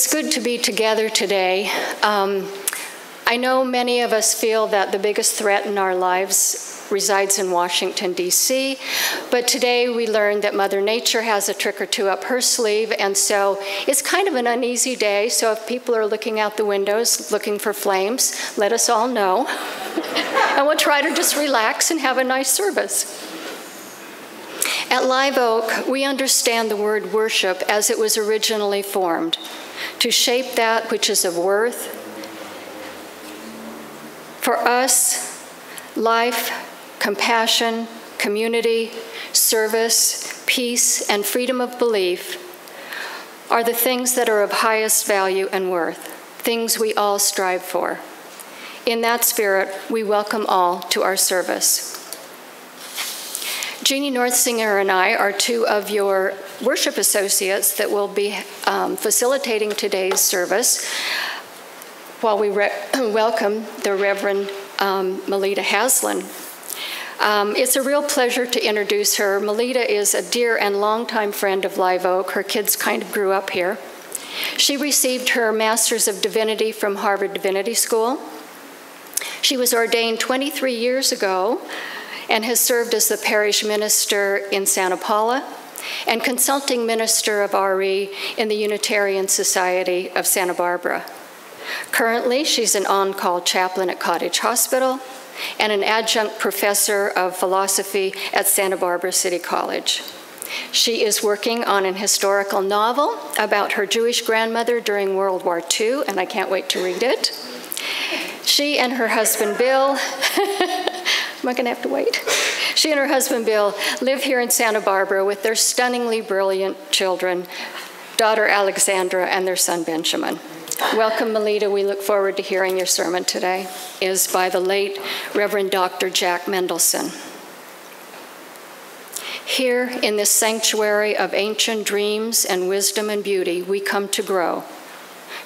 It's good to be together today. I know many of us feel that the biggest threat in our lives resides in Washington, D.C., but today we learned that Mother Nature has a trick or two up her sleeve, and so it's kind of an uneasy day, so if people are looking out the windows looking for flames, let us all know, and we'll try to just relax and have a nice service. At Live Oak, we understand the word worship as it was originally formed, to shape that which is of worth. For us, life, compassion, community, service, peace, and freedom of belief are the things that are of highest value and worth, things we all strive for. In that spirit, we welcome all to our service. Jeannie Northinger and I are two of your worship associates that will be facilitating today's service while we welcome the Reverend Melitta Haslund. It's a real pleasure to introduce her. Melitta is a dear and longtime friend of Live Oak. Her kids kind of grew up here. She received her Master's of Divinity from Harvard Divinity School. She was ordained 23 years ago and has served as the parish minister in Santa Paula and consulting minister of RE in the Unitarian Society of Santa Barbara. Currently, she's an on-call chaplain at Cottage Hospital and an adjunct professor of philosophy at Santa Barbara City College. She is working on an historical novel about her Jewish grandmother during World War II, and I can't wait to read it. She and her husband, Bill, am I gonna have to wait? She and her husband, Bill, live here in Santa Barbara with their stunningly brilliant children, daughter Alexandra and their son, Benjamin. Welcome, Melitta. We look forward to hearing your sermon today. Is by the late Reverend Dr. Jack Mendelson. Here in this sanctuary of ancient dreams and wisdom and beauty, we come to grow,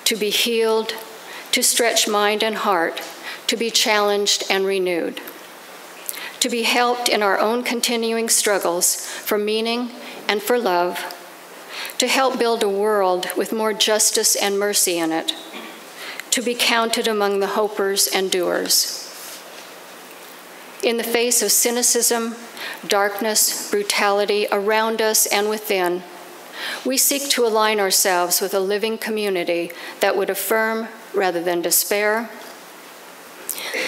to be healed, to stretch mind and heart, to be challenged and renewed, to be helped in our own continuing struggles for meaning and for love, to help build a world with more justice and mercy in it, to be counted among the hopers and doers. In the face of cynicism, darkness, brutality around us and within, we seek to align ourselves with a living community that would affirm rather than despair,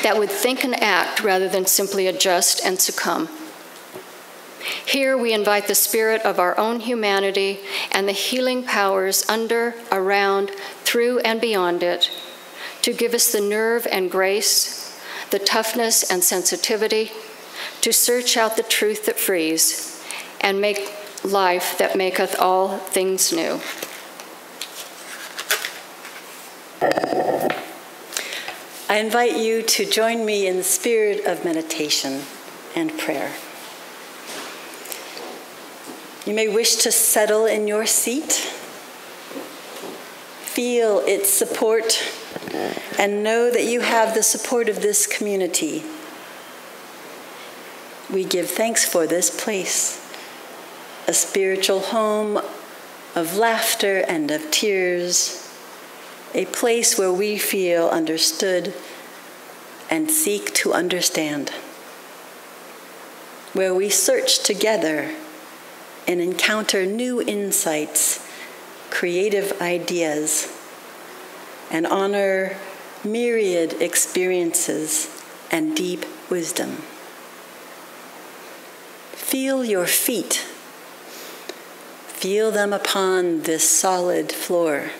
that would think and act rather than simply adjust and succumb. Here we invite the spirit of our own humanity and the healing powers under, around, through, and beyond it to give us the nerve and grace, the toughness and sensitivity to search out the truth that frees and make life that maketh all things new. I invite you to join me in the spirit of meditation and prayer. You may wish to settle in your seat, feel its support, and know that you have the support of this community. We give thanks for this place, a spiritual home of laughter and of tears, a place where we feel understood and seek to understand, where we search together and encounter new insights, creative ideas, and honor myriad experiences and deep wisdom. Feel your feet. Feel them upon this solid floor.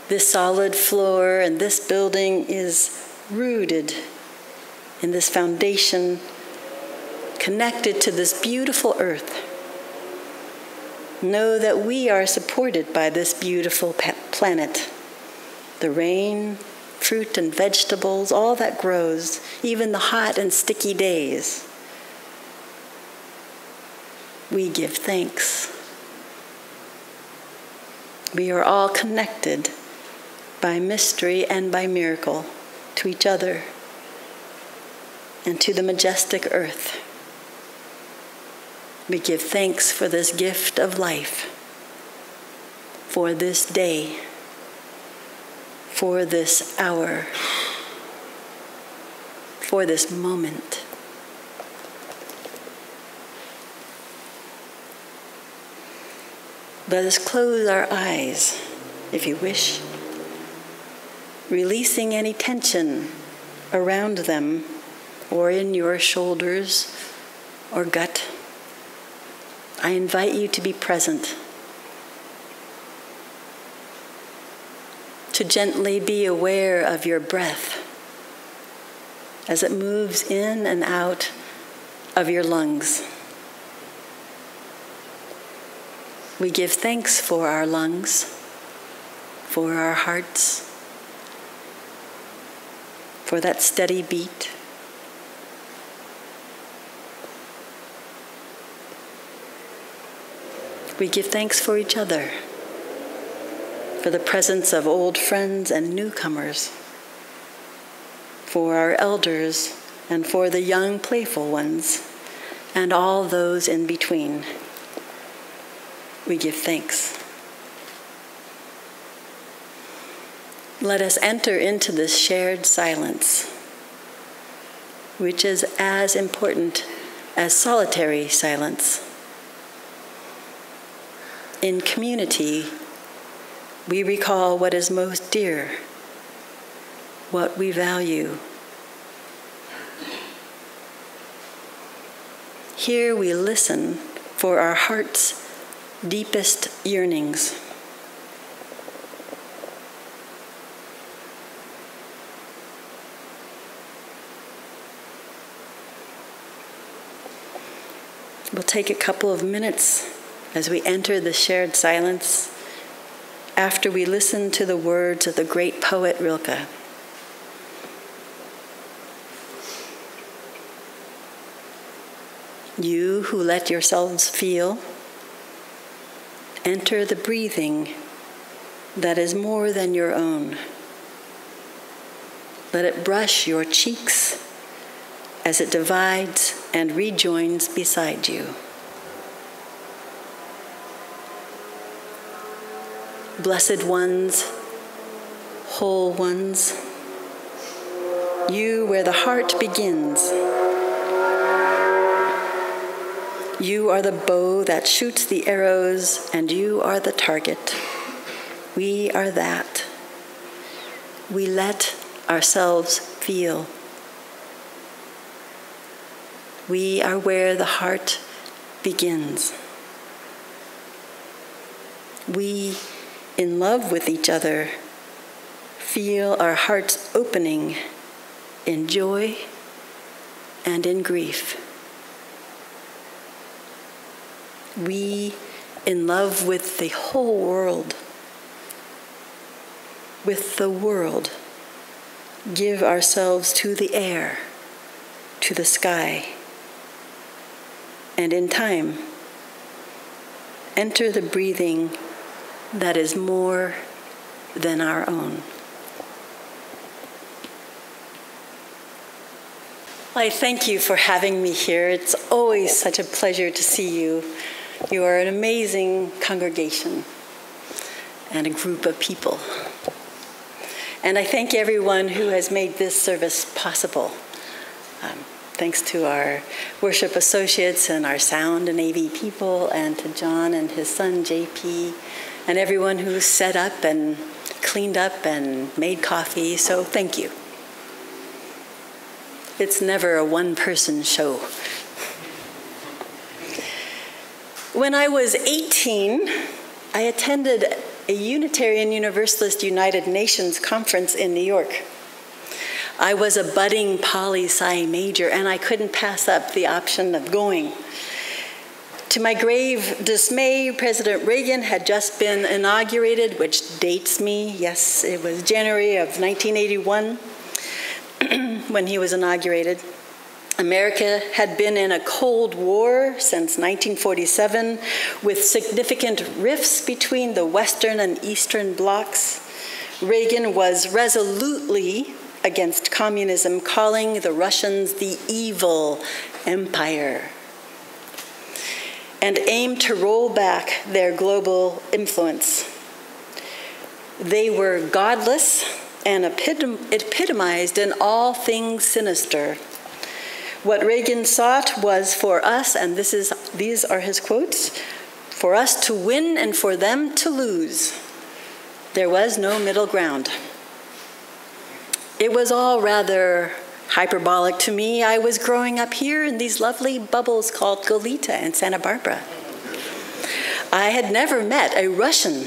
This solid floor and this building is rooted in this foundation, connected to this beautiful earth. Know that we are supported by this beautiful planet. The rain, fruit and vegetables, all that grows, even the hot and sticky days. We give thanks. We are all connected by mystery and by miracle to each other and to the majestic earth. We give thanks for this gift of life. for this day, for this hour, for this moment. Let us close our eyes, if you wish, releasing any tension around them or in your shoulders or gut. I invite you to be present, to gently be aware of your breath as it moves in and out of your lungs. We give thanks for our lungs, for our hearts, for that steady beat. We give thanks for each other, for the presence of old friends and newcomers, for our elders and for the young playful ones, and all those in between. We give thanks. Let us enter into this shared silence, which is as important as solitary silence. In community, we recall what is most dear, what we value. Here we listen for our heart's deepest yearnings. We'll take a couple of minutes as we enter the shared silence after we listen to the words of the great poet Rilke. You who let yourselves feel, enter the breathing that is more than your own. Let it brush your cheeks as it divides and rejoins beside you. Blessed ones, whole ones, you where the heart begins. You are the bow that shoots the arrows, and you are the target. We are that. We let ourselves feel. We are where the heart begins. We, in love with each other, feel our hearts opening in joy and in grief. We, in love with the whole world, with the world, give ourselves to the air, to the sky, and in time, enter the breathing that is more than our own. I thank you for having me here. It's always such a pleasure to see you. You are an amazing congregation and a group of people. And I thank everyone who has made this service possible. Thanks to our worship associates and our sound and AV people, and to John and his son JP, and everyone who set up and cleaned up and made coffee. So thank you. It's never a one-person show. When I was 18, I attended a Unitarian Universalist United Nations conference in New York. I was a budding poli-sci major, and I couldn't pass up the option of going. To my grave dismay, President Reagan had just been inaugurated, which dates me. Yes, it was January of 1981 when he was inaugurated. America had been in a Cold War since 1947, with significant rifts between the Western and Eastern blocs. Reagan was resolutely against communism, calling the Russians the evil empire, and aimed to roll back their global influence. They were godless and epitomized in all things sinister. What Reagan sought was for us, and these are his quotes, for us to win and for them to lose. There was no middle ground. It was all rather hyperbolic to me. I was growing up here in these lovely bubbles called Goleta and Santa Barbara. I had never met a Russian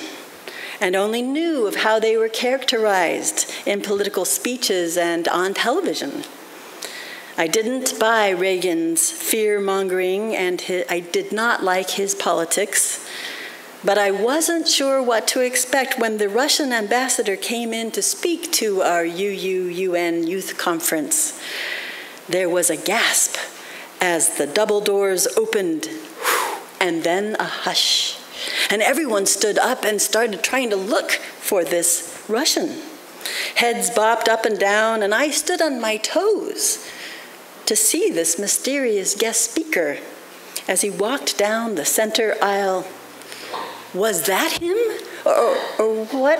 and only knew of how they were characterized in political speeches and on television. I didn't buy Reagan's fear-mongering, and I did not like his politics, but I wasn't sure what to expect when the Russian ambassador came in to speak to our UU UN Youth Conference. There was a gasp as the double doors opened, and then a hush. And everyone stood up and started trying to look for this Russian. Heads bobbed up and down, and I stood on my toes to see this mysterious guest speaker as he walked down the center aisle. Was that him? Or what?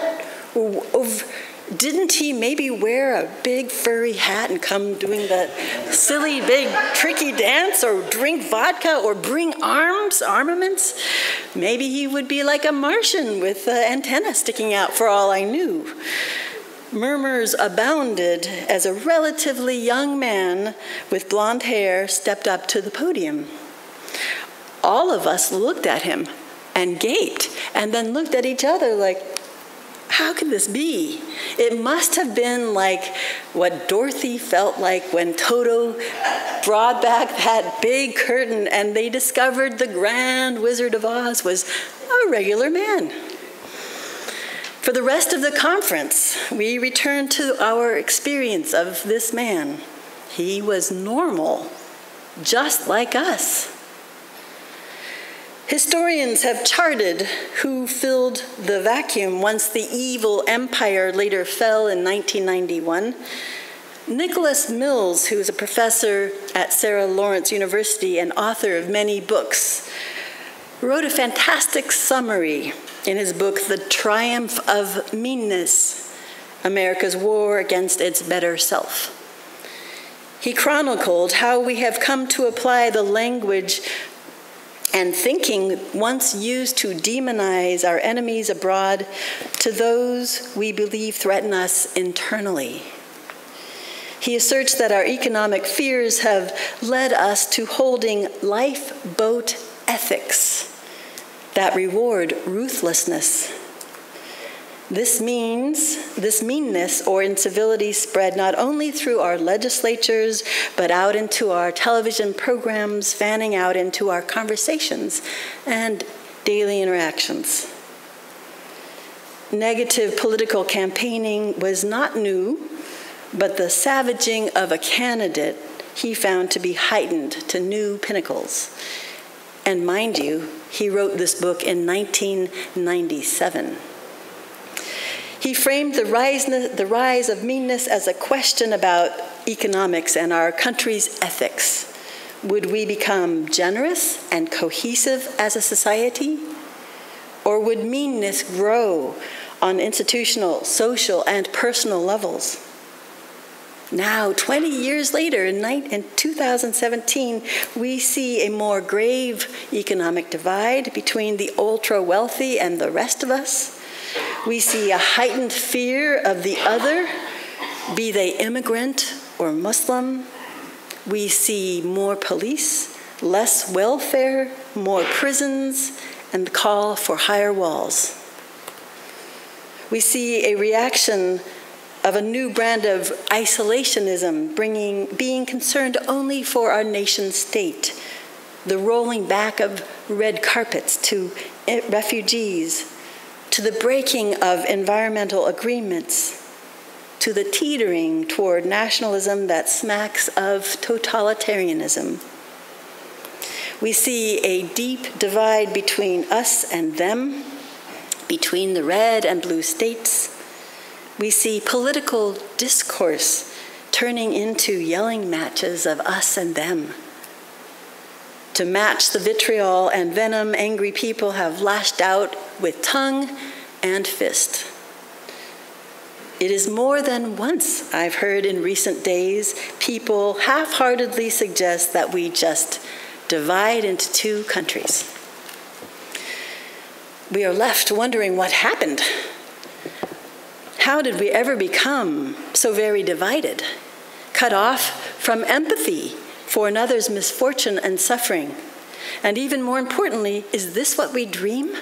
Didn't he maybe wear a big furry hat and come doing that silly big tricky dance, or drink vodka, or bring armaments? Maybe he would be like a Martian with antenna sticking out for all I knew. Murmurs abounded as a relatively young man with blonde hair stepped up to the podium. All of us looked at him and gaped, and then looked at each other like, how could this be? It must have been like what Dorothy felt like when Toto brought back that big curtain and they discovered the Grand Wizard of Oz was a regular man. For the rest of the conference, we returned to our experience of this man. He was normal, just like us. Historians have charted who filled the vacuum once the evil empire later fell in 1991. Nicholas Mills, who is a professor at Sarah Lawrence University and author of many books, wrote a fantastic summary in his book, The Triumph of Meanness, America's War Against Its Better Self. He chronicled how we have come to apply the language and thinking once used to demonize our enemies abroad to those we believe threaten us internally. He asserts that our economic fears have led us to holding lifeboat ethics that reward ruthlessness. This meanness or incivility spread not only through our legislatures, but out into our television programs, fanning out into our conversations and daily interactions. Negative political campaigning was not new, but the savaging of a candidate he found to be heightened to new pinnacles. And mind you, he wrote this book in 1997. He framed the rise of meanness as a question about economics and our country's ethics. Would we become generous and cohesive as a society? Or would meanness grow on institutional, social, and personal levels? Now, 20 years later, in 2017, we see a more grave economic divide between the ultra-wealthy and the rest of us. We see a heightened fear of the other, be they immigrant or Muslim. We see more police, less welfare, more prisons, and the call for higher walls. We see a reaction of a new brand of isolationism, being concerned only for our nation state, the rolling back of red carpets to refugees, to the breaking of environmental agreements, to the teetering toward nationalism that smacks of totalitarianism. We see a deep divide between us and them, between the red and blue states. We see political discourse turning into yelling matches of us and them. To match the vitriol and venom, angry people have lashed out with tongue and fist. It is more than once I've heard in recent days people half-heartedly suggest that we just divide into two countries. We are left wondering what happened. How did we ever become so very divided, cut off from empathy for another's misfortune and suffering? And even more importantly, is this what we dream?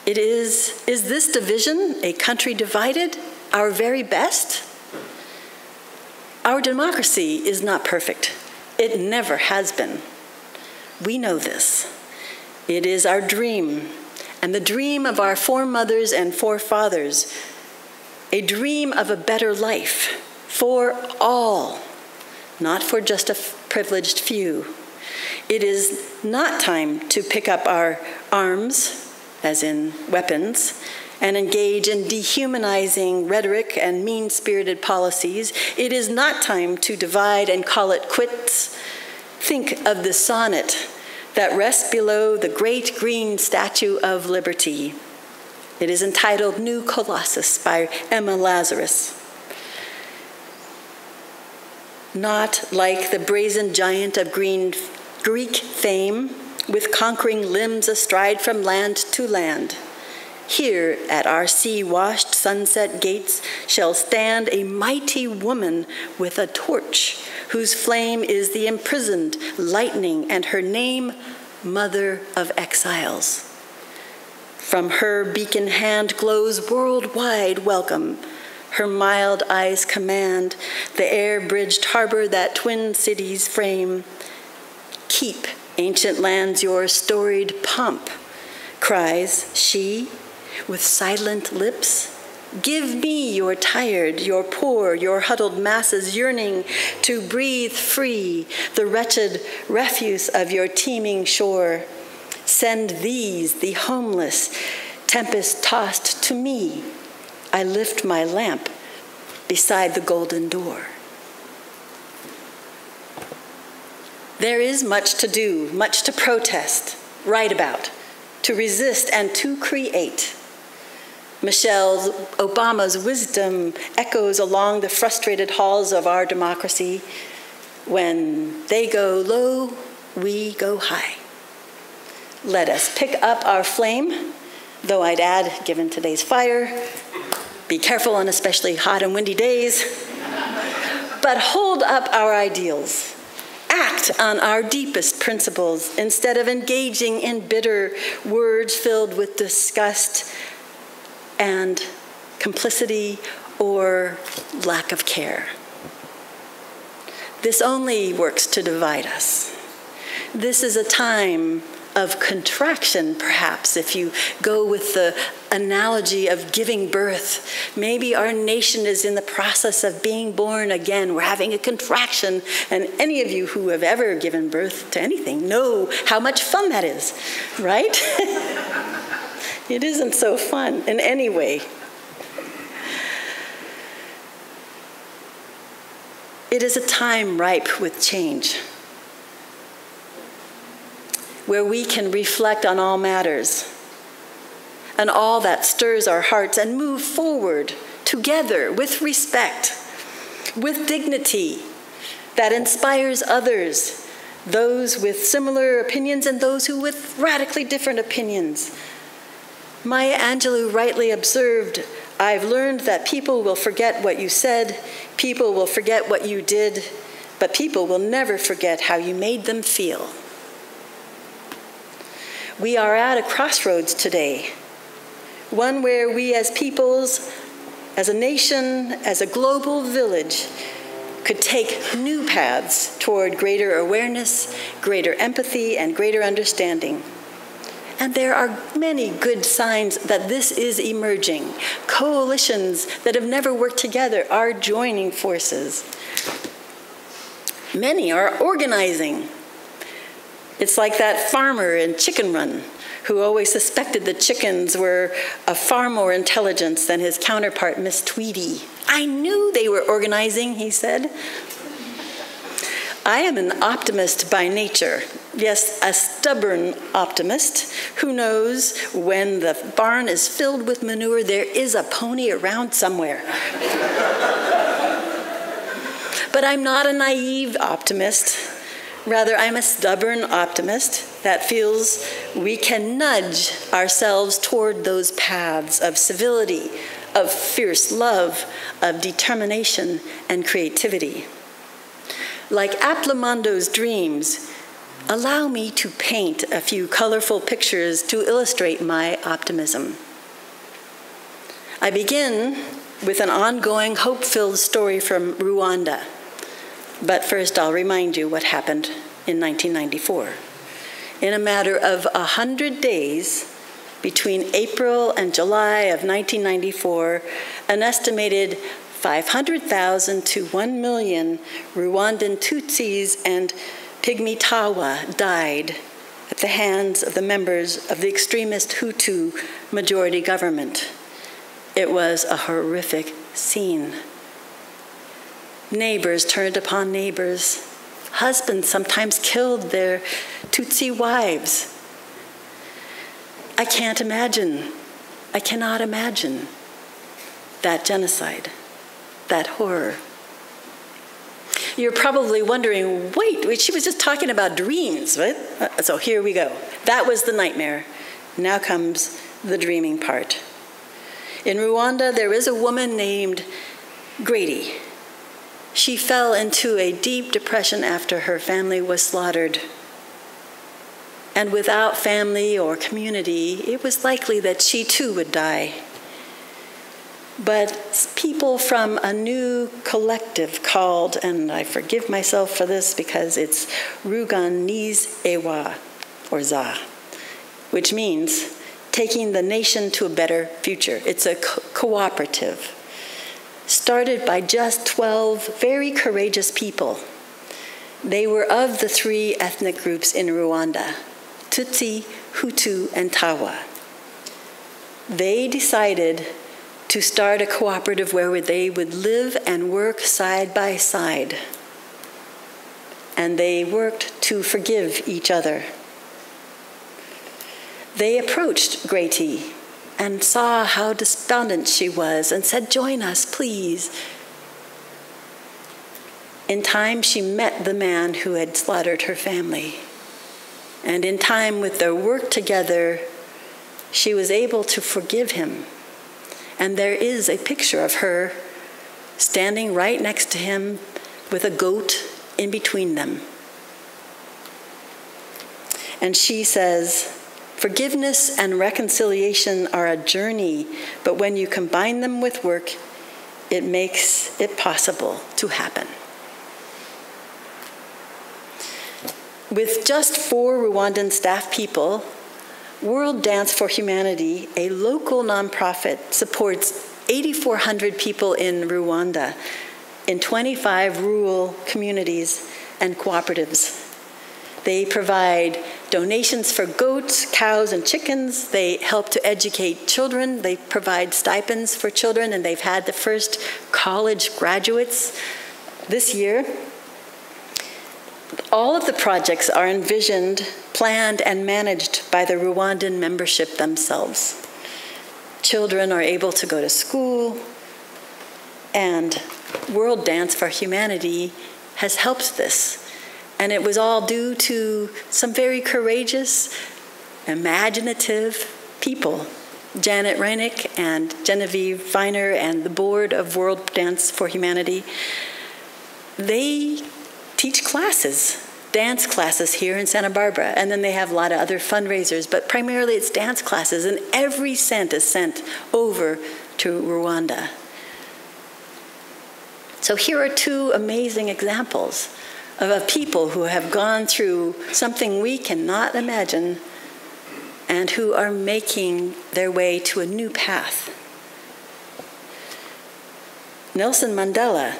Is this division, a country divided, our very best? Our democracy is not perfect. It never has been. We know this. It is our dream, and the dream of our foremothers and forefathers, a dream of a better life for all, not for just a privileged few. It is not time to pick up our arms, as in weapons, and engage in dehumanizing rhetoric and mean-spirited policies. It is not time to divide and call it quits. Think of the sonnet that rests below the great green statue of liberty. It is entitled New Colossus by Emma Lazarus. Not like the brazen giant of Greek fame, with conquering limbs astride from land to land. Here at our sea-washed sunset gates shall stand a mighty woman with a torch, whose flame is the imprisoned lightning, and her name, Mother of Exiles. From her beacon hand glows worldwide welcome. Her mild eyes command the air-bridged harbor that twin cities frame. Keep, ancient lands, your storied pomp, cries she with silent lips. Give me your tired, your poor, your huddled masses yearning to breathe free the wretched refuse of your teeming shore. Send these, the homeless, tempest-tossed, to me. I lift my lamp beside the golden door. There is much to do, much to protest, write about, to resist, and to create. Michelle Obama's wisdom echoes along the frustrated halls of our democracy. When they go low, we go high. Let us pick up our flame, though I'd add, given today's fire, be careful on especially hot and windy days, but hold up our ideals. Act on our deepest principles instead of engaging in bitter words filled with disgust and complicity or lack of care. This only works to divide us. This is a time of contraction, perhaps, if you go with the analogy of giving birth. Maybe our nation is in the process of being born again. We're having a contraction, and any of you who have ever given birth to anything know how much fun that is, right? It isn't so fun in any way. It is a time ripe with change, where we can reflect on all matters and all that stirs our hearts and move forward together with respect, with dignity that inspires others, those with similar opinions and those who with radically different opinions. Maya Angelou rightly observed, I've learned that people will forget what you said, people will forget what you did, but people will never forget how you made them feel. We are at a crossroads today, one where we as peoples, as a nation, as a global village, could take new paths toward greater awareness, greater empathy, and greater understanding. And there are many good signs that this is emerging. Coalitions that have never worked together are joining forces. Many are organizing. It's like that farmer in Chicken Run who always suspected the chickens were of far more intelligence than his counterpart, Miss Tweedy. I knew they were organizing, he said. I am an optimist by nature. Yes, a stubborn optimist who knows when the barn is filled with manure, there is a pony around somewhere. But I'm not a naive optimist. Rather, I'm a stubborn optimist that feels we can nudge ourselves toward those paths of civility, of fierce love, of determination and creativity. Like Aplamondo's dreams, allow me to paint a few colorful pictures to illustrate my optimism. I begin with an ongoing hope-filled story from Rwanda. But first, I'll remind you what happened in 1994. In a matter of 100 days, between April and July of 1994, an estimated 500,000 to 1 million Rwandan Tutsis and Pygmy Tawa died at the hands of the members of the extremist Hutu majority government. It was a horrific scene. Neighbors turned upon neighbors. Husbands sometimes killed their Tutsi wives. I cannot imagine that genocide, that horror. You're probably wondering, wait, she was just talking about dreams, right? So here we go. That was the nightmare. Now comes the dreaming part. In Rwanda, there is a woman named Grady. She fell into a deep depression after her family was slaughtered. And without family or community, it was likely that she too would die. But people from a new collective called, and I forgive myself for this because it's Ruganiz Ewa, or Za, which means taking the nation to a better future. It's a cooperative, started by just 12 very courageous people. They were of the 3 ethnic groups in Rwanda, Tutsi, Hutu, and Tawa. They decided to start a cooperative where they would live and work side by side. And they worked to forgive each other. They approached Grady and saw how despondent she was and said, "Join us, please." In time, she met the man who had slaughtered her family. And in time, with their work together, she was able to forgive him. And there is a picture of her standing right next to him with a goat in between them. And she says, "Forgiveness and reconciliation are a journey, but when you combine them with work, it makes it possible to happen." With just 4 Rwandan staff people, World Dance for Humanity, a local nonprofit, supports 8,400 people in Rwanda in 25 rural communities and cooperatives. They provide donations for goats, cows, and chickens. They help to educate children. They provide stipends for children, and they've had the first college graduates this year. All of the projects are envisioned, planned, and managed by the Rwandan membership themselves. Children are able to go to school, and World Dance for Humanity has helped this. And it was all due to some very courageous, imaginative people. Janet Reinick and Genevieve Feiner and the board of World Dance for Humanity, they teach classes, dance classes here in Santa Barbara, and then they have a lot of other fundraisers, but primarily it's dance classes, and every cent is sent over to Rwanda. So here are 2 amazing examples of people who have gone through something we cannot imagine and who are making their way to a new path. Nelson Mandela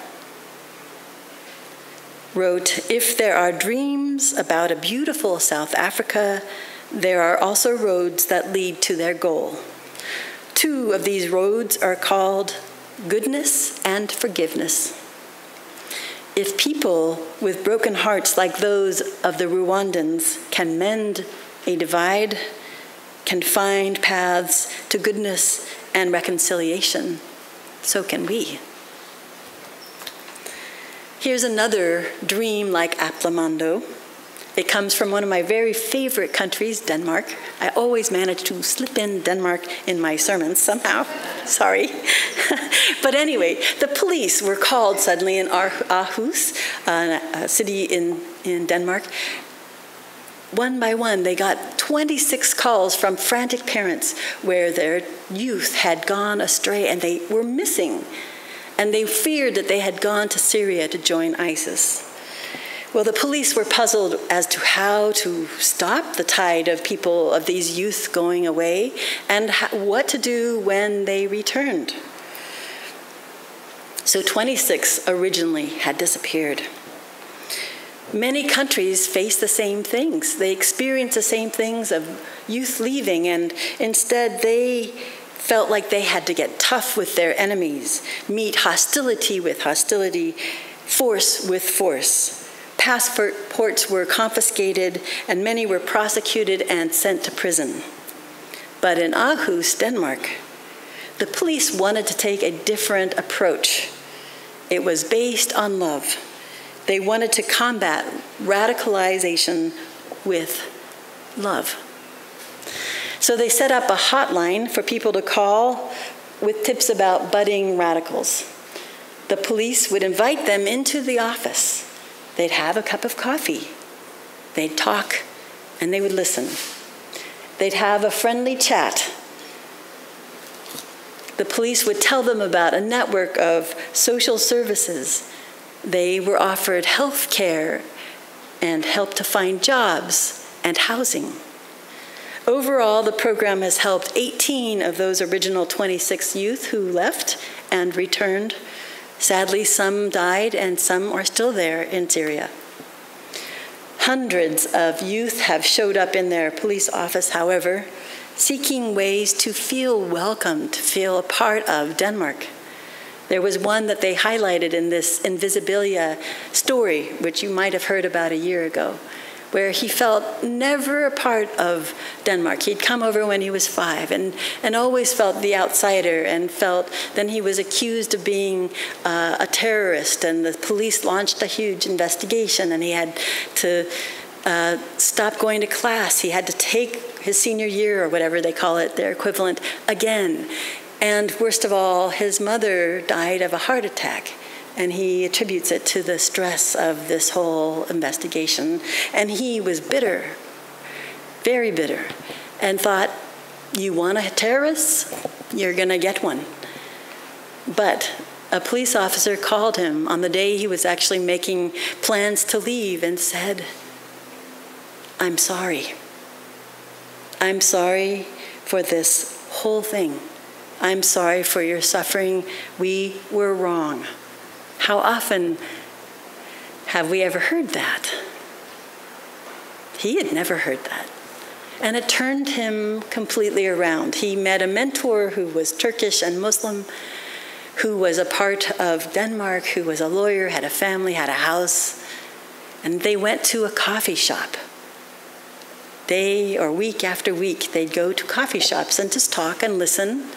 wrote, "If there are dreams about a beautiful South Africa, there are also roads that lead to their goal. 2 of these roads are called goodness and forgiveness. If people with broken hearts like those of the Rwandans can mend a divide, can find paths to goodness and reconciliation, so can we. Here's another dream like Aplamando. It comes from one of my very favorite countries, Denmark. I always manage to slip in Denmark in my sermons somehow. Sorry. But anyway, the police were called suddenly in Aarhus, a city in Denmark. One by one, they got 26 calls from frantic parents where their youth had gone astray and they were missing. And they feared that they had gone to Syria to join ISIS. Well, the police were puzzled as to how to stop the tide of people, of these youth going away, and what to do when they returned. So 26 originally had disappeared. Many countries face the same things. They experience the same things of youth leaving, and instead they felt like they had to get tough with their enemies, meet hostility with hostility, force with force. Passports were confiscated, and many were prosecuted and sent to prison. But in Aarhus, Denmark, the police wanted to take a different approach. It was based on love. They wanted to combat radicalization with love. So they set up a hotline for people to call with tips about budding radicals. The police would invite them into the office. They'd have a cup of coffee. They'd talk, and they would listen. They'd have a friendly chat. The police would tell them about a network of social services. They were offered health care and help to find jobs and housing. Overall, the program has helped 18 of those original 26 youth who left and returned. Sadly, some died and some are still there in Syria. Hundreds of youth have showed up in their police office, however, seeking ways to feel welcome, to feel a part of Denmark. There was one that they highlighted in this Invisibilia story, which you might have heard about a year ago, where he felt never a part of Denmark. He'd come over when he was 5 and always felt the outsider, and felt then he was accused of being a terrorist, and the police launched a huge investigation, and he had to stop going to class. He had to take his senior year, or whatever they call it, their equivalent, again. And worst of all, his mother died of a heart attack. And he attributes it to the stress of this whole investigation. And he was bitter, very bitter, and thought, you want a terrorist? You're going to get one. But a police officer called him on the day he was actually making plans to leave and said, I'm sorry. I'm sorry for this whole thing. I'm sorry for your suffering. We were wrong. How often have we ever heard that? He had never heard that. And it turned him completely around. He met a mentor who was Turkish and Muslim, who was a part of Denmark, who was a lawyer, had a family, had a house. And they went to a coffee shop. Day or week after week, they'd go to coffee shops and just talk and listen.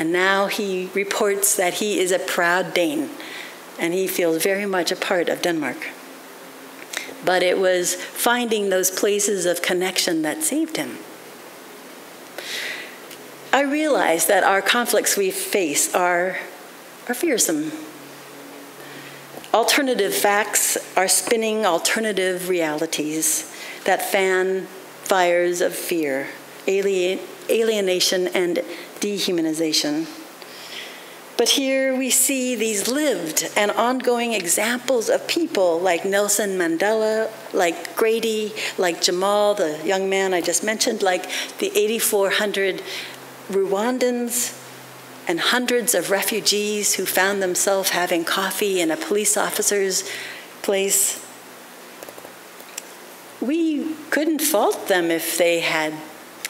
And now he reports that he is a proud Dane, and he feels very much a part of Denmark. But it was finding those places of connection that saved him. I realize that our conflicts we face are fearsome. Alternative facts are spinning alternative realities that fan fires of fear, alienation, and dehumanization. But here we see these lived and ongoing examples of people like Nelson Mandela, like Grady, like Jamal, the young man I just mentioned, like the 8,400 Rwandans, and hundreds of refugees who found themselves having coffee in a police officer's place. We couldn't fault them if they had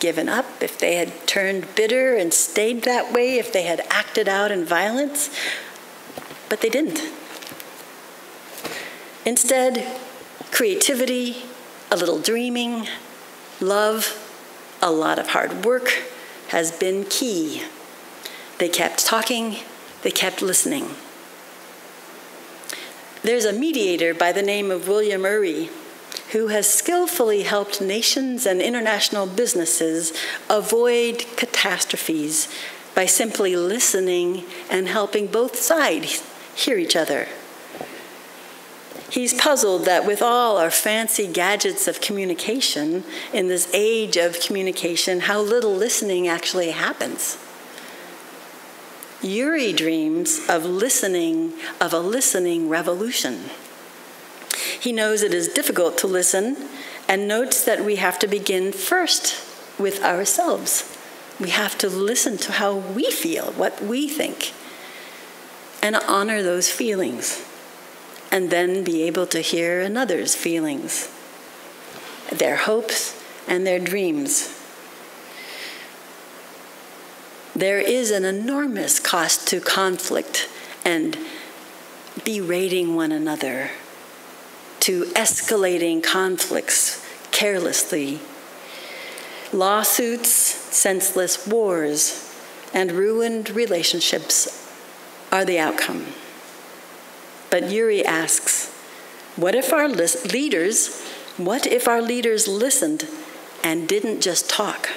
given up, if they had turned bitter and stayed that way, if they had acted out in violence, but they didn't. Instead, creativity, a little dreaming, love, a lot of hard work has been key. They kept talking, they kept listening. There's a mediator by the name of William Ury who has skillfully helped nations and international businesses avoid catastrophes by simply listening and helping both sides hear each other. He's puzzled that with all our fancy gadgets of communication, in this age of communication, how little listening actually happens. Ury dreams of a listening revolution. He knows it is difficult to listen and notes that we have to begin first with ourselves. We have to listen to how we feel, what we think, and honor those feelings, and then be able to hear another's feelings, their hopes and their dreams. There is an enormous cost to conflict and berating one another, to escalating conflicts carelessly. Lawsuits, senseless wars, and ruined relationships are the outcome. But Ury asks, what if our leaders listened and didn't just talk?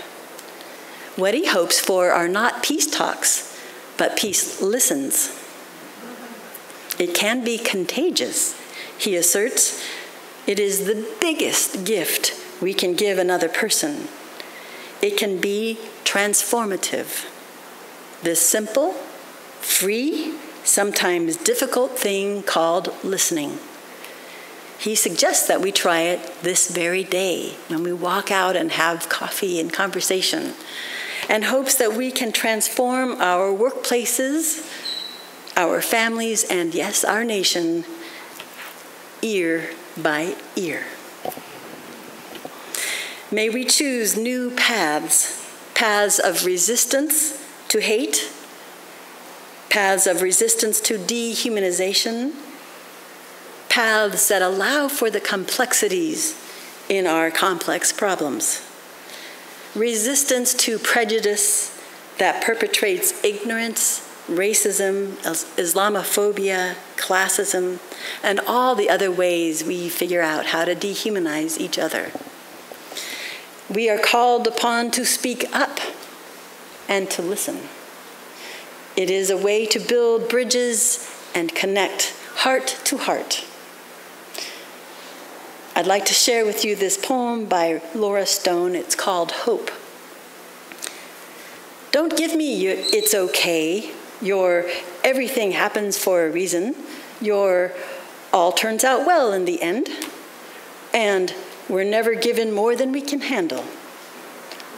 What he hopes for are not peace talks, but peace listens. It can be contagious. He asserts, it is the biggest gift we can give another person. It can be transformative. This simple, free, sometimes difficult thing called listening. He suggests that we try it this very day when we walk out and have coffee and conversation, and hopes that we can transform our workplaces, our families, and yes, our nation, ear by ear. May we choose new paths of resistance to hate, paths of resistance to dehumanization, paths that allow for the complexities in our complex problems, resistance to prejudice that perpetrates ignorance, racism, Islamophobia, classism, and all the other ways we figure out how to dehumanize each other. We are called upon to speak up and to listen. It is a way to build bridges and connect heart to heart. I'd like to share with you this poem by Laura Stone. It's called Hope. Don't give me your it's okay, your everything happens for a reason, your all turns out well in the end, and we're never given more than we can handle.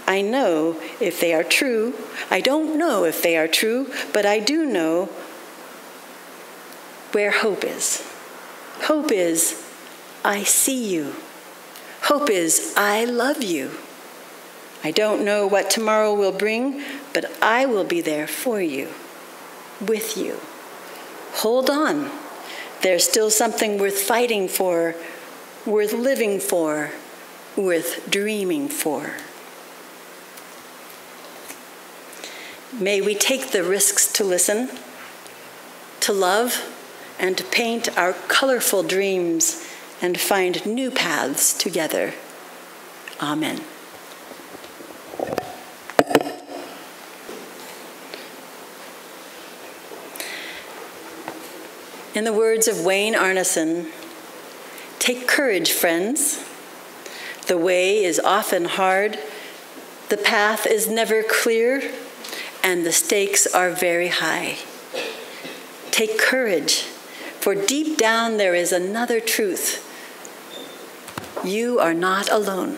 I know if they are true. I don't know if they are true, but I do know where hope is. Hope is, I see you. Hope is, I love you. I don't know what tomorrow will bring, but I will be there for you, with you. Hold on. There's still something worth fighting for, worth living for, worth dreaming for. May we take the risks to listen, to love, and to paint our colorful dreams and find new paths together. Amen. In the words of Wayne Arneson, take courage, friends. The way is often hard, the path is never clear, and the stakes are very high. Take courage, for deep down there is another truth. You are not alone.